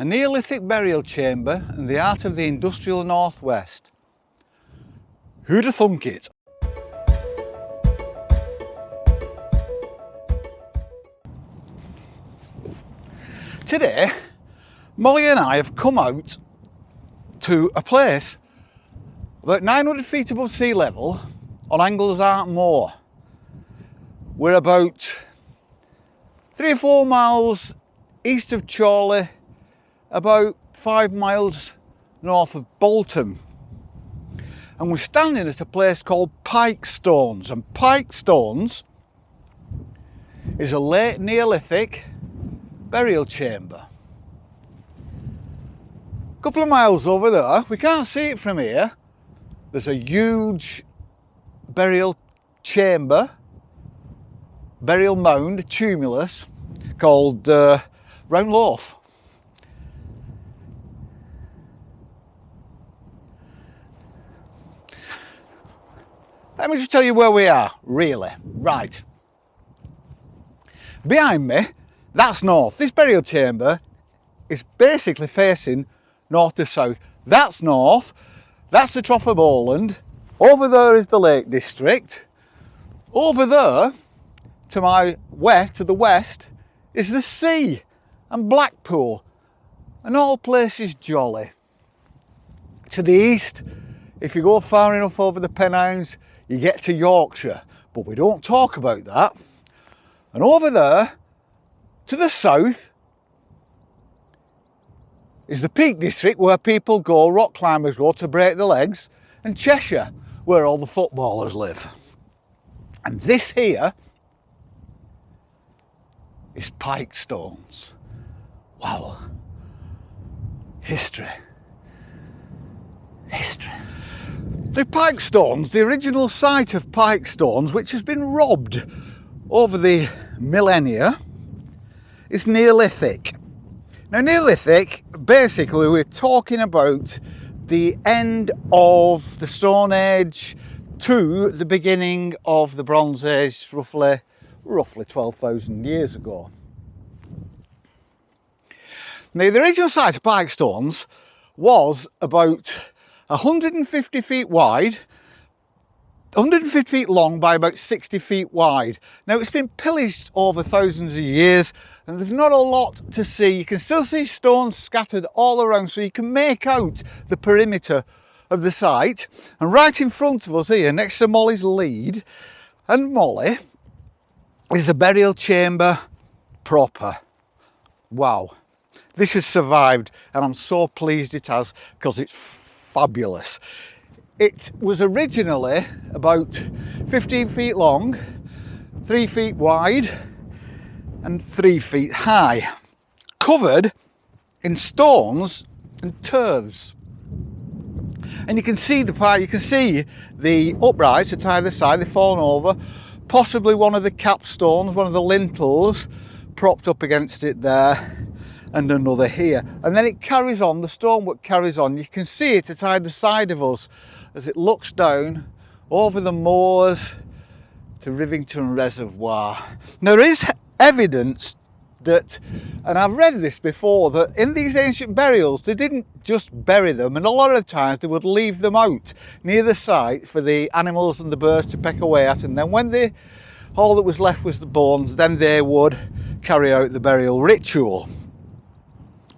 A Neolithic burial chamber in the heart of the industrial northwest. Who'd have thunk it? Today, Molly and I have come out to a place about 900 feet above sea level on Anglezarke Moor. We're about 3 or 4 miles east of Chorley, about 5 miles north of Bolton, and we're standing at a place called Pikestones. And Pikestones is a late Neolithic burial chamber. A couple of miles over there, we can't see it from here, there's a huge burial chamber, burial mound, tumulus, called Round Loaf. Let me just tell you where we are, really. Right. Behind me, that's north. This burial chamber is basically facing north to south. That's north, that's the Trough of Bowland. Over there is the Lake District. Over there, to my west, to the west, is the sea and Blackpool, and all places jolly. To the east, if you go far enough over the Pennines, you get to Yorkshire, but we don't talk about that. And over there, to the south, is the Peak District, where people go, rock climbers go to break their legs, and Cheshire, where all the footballers live. And this here is Pikestones. Wow. History. History. The Pikestones, the original site of Pikestones, which has been robbed over the millennia, is Neolithic. Now Neolithic, basically we're talking about the end of the Stone Age to the beginning of the Bronze Age, roughly 12,000 years ago. Now the original site of Pikestones was about 150 feet wide, 150 feet long by about 60 feet wide. Now it's been pillaged over thousands of years and there's not a lot to see. You can still see stones scattered all around, so you can make out the perimeter of the site. And right in front of us here, next to Molly's lead and Molly, is the burial chamber proper. Wow, this has survived and I'm so pleased it has, because it's fabulous. It was originally about 15 feet long, 3 feet wide and 3 feet high, covered in stones and turfs. And you can see the uprights at either side, they've fallen over, possibly one of the capstones, one of the lintels propped up against it there, and another here. And then it carries on, the stonework carries on. You can see it at either side of us as it looks down over the moors to Rivington Reservoir. Now there is evidence that, and I've read this before, that in these ancient burials they didn't just bury them, and a lot of times they would leave them out near the site for the animals and the birds to peck away at, and then when all that was left was the bones, then they would carry out the burial ritual.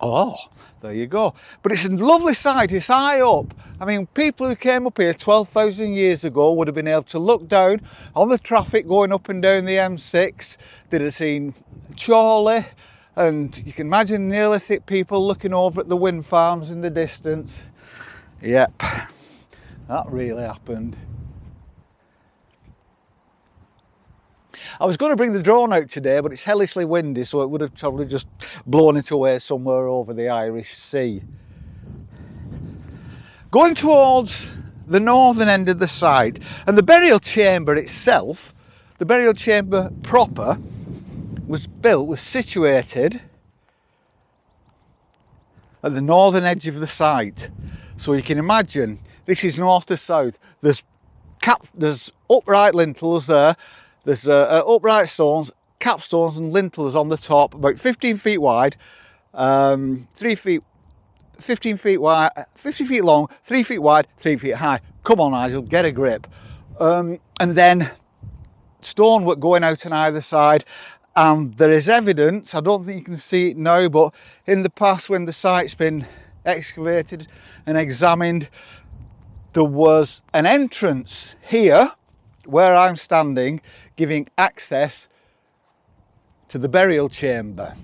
Oh, there you go. But it's a lovely site, it's high up. I mean, people who came up here 12,000 years ago would have been able to look down on the traffic going up and down the M6. They'd have seen Chorley, and you can imagine Neolithic people looking over at the wind farms in the distance. Yep, that really happened. I was going to bring the drone out today, but it's hellishly windy, so it would have probably just blown it away somewhere over the Irish Sea. Going towards the northern end of the site, and the burial chamber itself, the burial chamber proper, was situated at the northern edge of the site. So you can imagine, this is north to south. There's upright lintels there. There's upright stones, capstones and lintels on the top, about 15 feet wide, 3 feet, 15 feet wide, 50 feet long, 3 feet wide, 3 feet high. Come on, Nigel, get a grip. And then stonework going out on either side. And there is evidence, I don't think you can see it now, but in the past when the site's been excavated and examined, there was an entrance here where I'm standing, giving access to the burial chamber.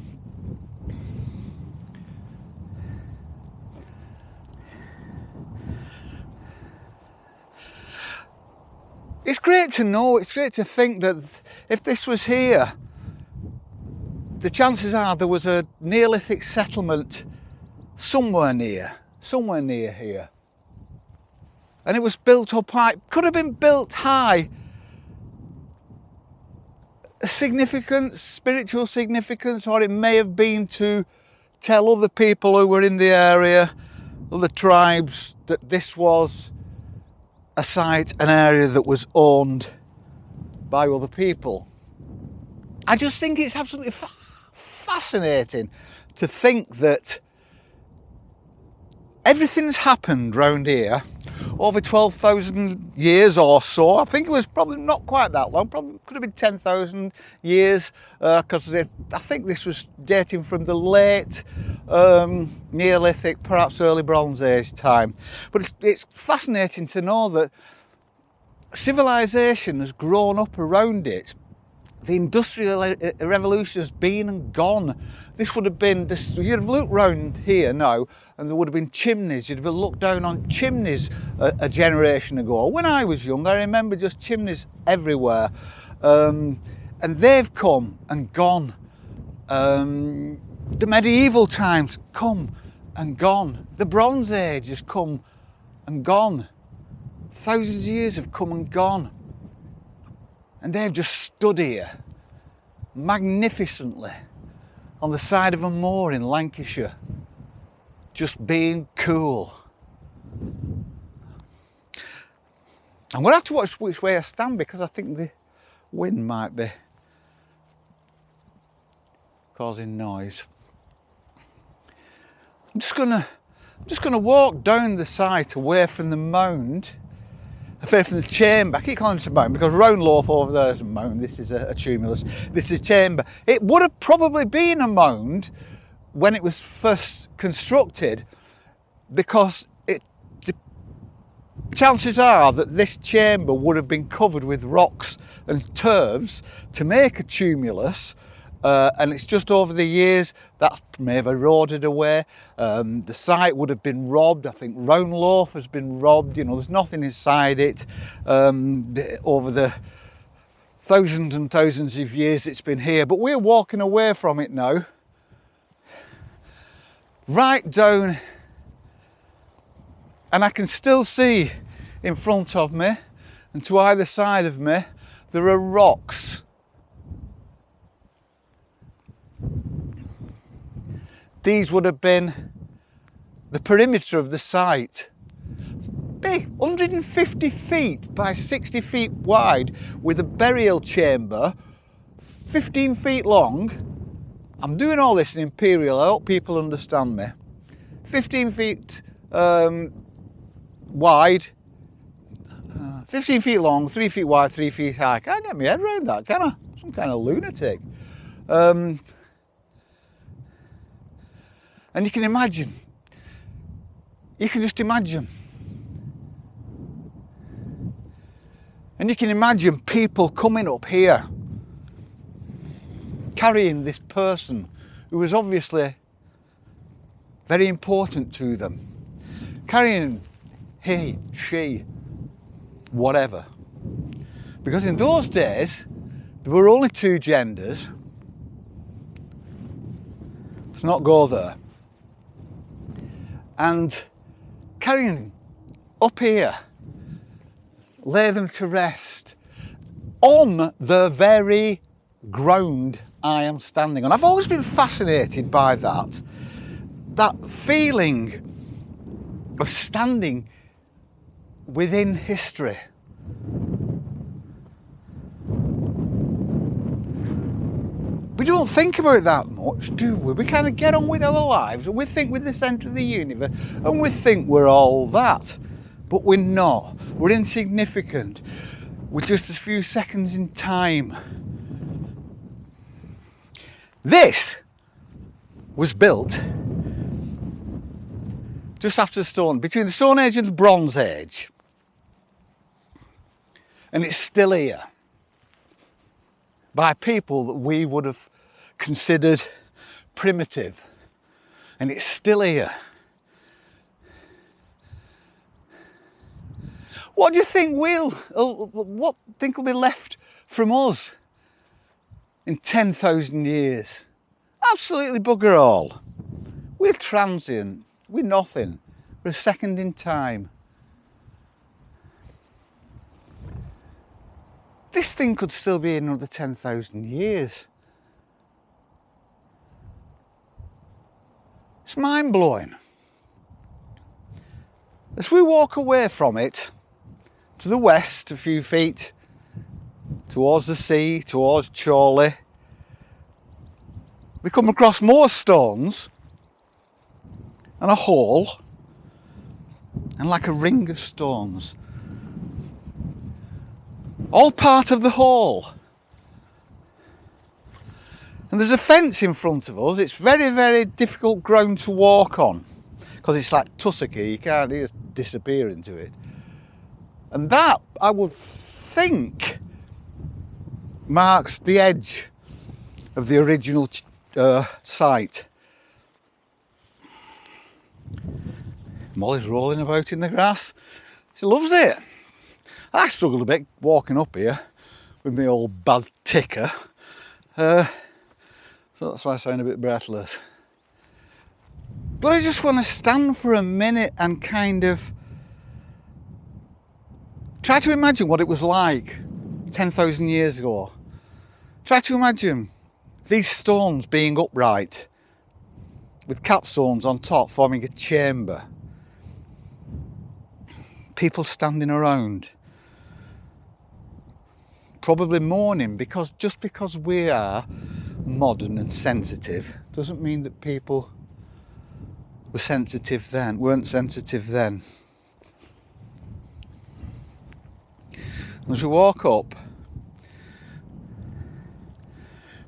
It's great to know, it's great to think that if this was here, the chances are there was a Neolithic settlement somewhere near here. And it was built up high, could have been built high. Significance, spiritual significance, or it may have been to tell other people who were in the area, other tribes, that this was a site, an area that was owned by other people. I just think it's absolutely fascinating to think that everything's happened round here over 12,000 years or so. I think it was probably not quite that long, probably could have been 10,000 years, because I think this was dating from the late Neolithic, perhaps early Bronze Age time. But it's fascinating to know that civilization has grown up around it. The Industrial Revolution has been and gone. This would have been, you'd have looked round here now and there would have been chimneys. You'd have looked down on chimneys a generation ago. When I was young, I remember just chimneys everywhere. And they've come and gone. The medieval times come and gone. The Bronze Age has come and gone. Thousands of years have come and gone. And they've just stood here magnificently on the side of a moor in Lancashire, just being cool. I'm going to have to watch which way I stand because I think the wind might be causing noise. I'm just going to walk down the site away from the mound. From the chamber. I keep calling it a mound because round loaf over there is a mound. This is a tumulus. This is a chamber. It would have probably been a mound when it was first constructed, because the chances are that this chamber would have been covered with rocks and turfs to make a tumulus. And it's just over the years that may have eroded away. The site would have been robbed. I think round loaf has been robbed. You know, there's nothing inside it. Over the thousands and thousands of years it's been here, but we're walking away from it now. Right down, and I can still see in front of me and to either side of me there are rocks. These would have been the perimeter of the site. Big, 150 feet by 60 feet wide, with a burial chamber 15 feet long. I'm doing all this in imperial, I hope people understand me. 15 feet wide, 15 feet long, 3 feet wide, 3 feet high. Can't get my head around that, can I? Some kind of lunatic. And you can imagine, you can just imagine. And you can imagine people coming up here, carrying this person who was obviously very important to them. Carrying he, she, whatever. Because in those days, there were only two genders. Let's not go there. And carrying up here, lay them to rest on the very ground I am standing on. I've always been fascinated by that feeling of standing within history. We don't think about it that much, do we? We kind of get on with our lives and we think we're the centre of the universe and we think we're all that. But we're not. We're insignificant. We're just a few seconds in time. This was built just after between the Stone Age and the Bronze Age. And it's still here by people that we would have considered primitive. And it's still here. What do you think what think will be left from us in 10,000 years? Absolutely bugger all. We're transient. We're nothing. We're a second in time. This thing could still be in another 10,000 years. It's mind-blowing. As we walk away from it, to the west a few feet, towards the sea, towards Chorley, we come across more stones and a hole and like a ring of stones. All part of the hall. And there's a fence in front of us. It's very, very difficult ground to walk on because it's like tussocky, you can't just disappear into it. And that, I would think, marks the edge of the original site. Molly's rolling about in the grass. She loves it. I struggled a bit walking up here with my old bad ticker. So that's why I sound a bit breathless. But I just want to stand for a minute and kind of try to imagine what it was like 10,000 years ago. Try to imagine these stones being upright with capstones on top forming a chamber. People standing around, probably mourning, because just because we are modern and sensitive doesn't mean that people weren't sensitive then. As we walk up,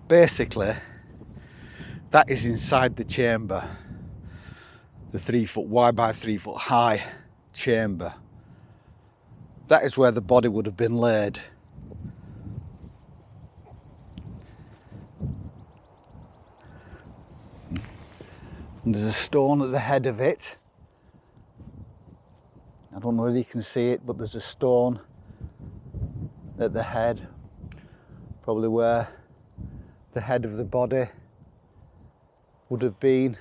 basically that is inside the chamber, the 3 foot wide by 3 foot high chamber. That is where the body would have been laid. And there's a stone at the head of it. I don't know whether you can see it, but there's a stone at the head, probably where the head of the body would have been.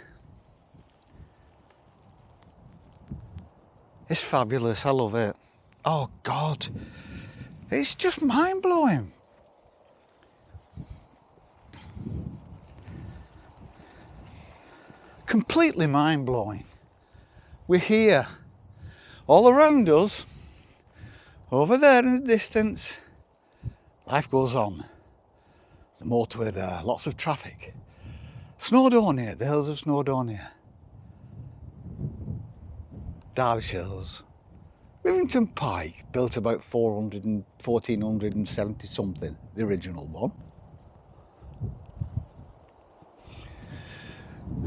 It's fabulous, I love it. Oh God, it's just mind-blowing. Completely mind-blowing. We're here, all around us, over there in the distance. Life goes on. The motorway there, lots of traffic. Snowdonia, the hills of Snowdonia. Derbyshire Hills. Rivington Pike, built about 1470 something, the original one.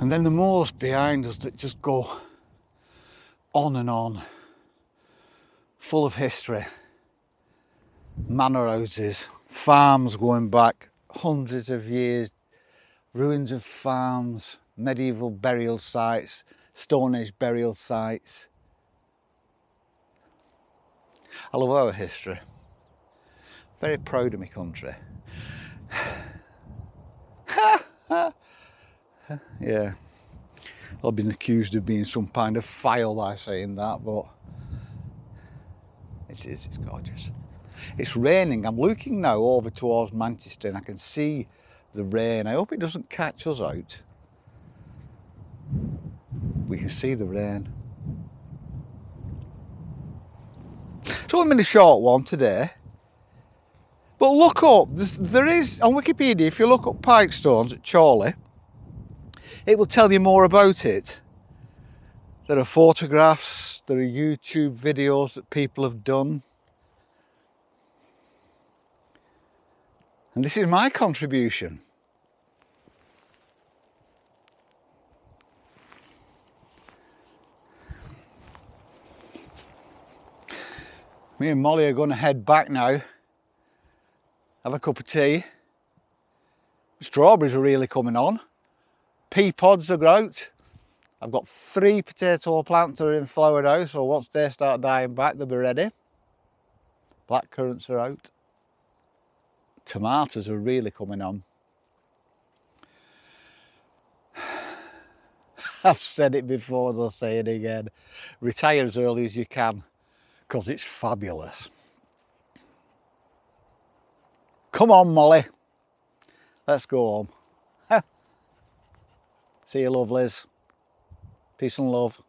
And then the moors behind us that just go on and on, full of history. Manor houses, farms going back hundreds of years, ruins of farms, medieval burial sites, Stone Age burial sites. I love our history. Very proud of my country. Yeah, I've been accused of being some kind of file by saying that, but it's gorgeous. It's raining. I'm looking now over towards Manchester and I can see the rain. I hope it doesn't catch us out. We can see the rain. It's only been a short one today, But look up, there is, on Wikipedia, if you look up Pikestones at Chorley, it will tell you more about it. There are photographs, there are YouTube videos that people have done. And this is my contribution. Me and Molly are going to head back now, have a cup of tea. Strawberries are really coming on. Pea pods are out. I've got 3 potato plants that are in flower now, so once they start dying back, they'll be ready. Black currants are out. Tomatoes are really coming on. I've said it before, I'll say it again. Retire as early as you can, because it's fabulous. Come on, Molly. Let's go home. See you, lovelies. Peace and love.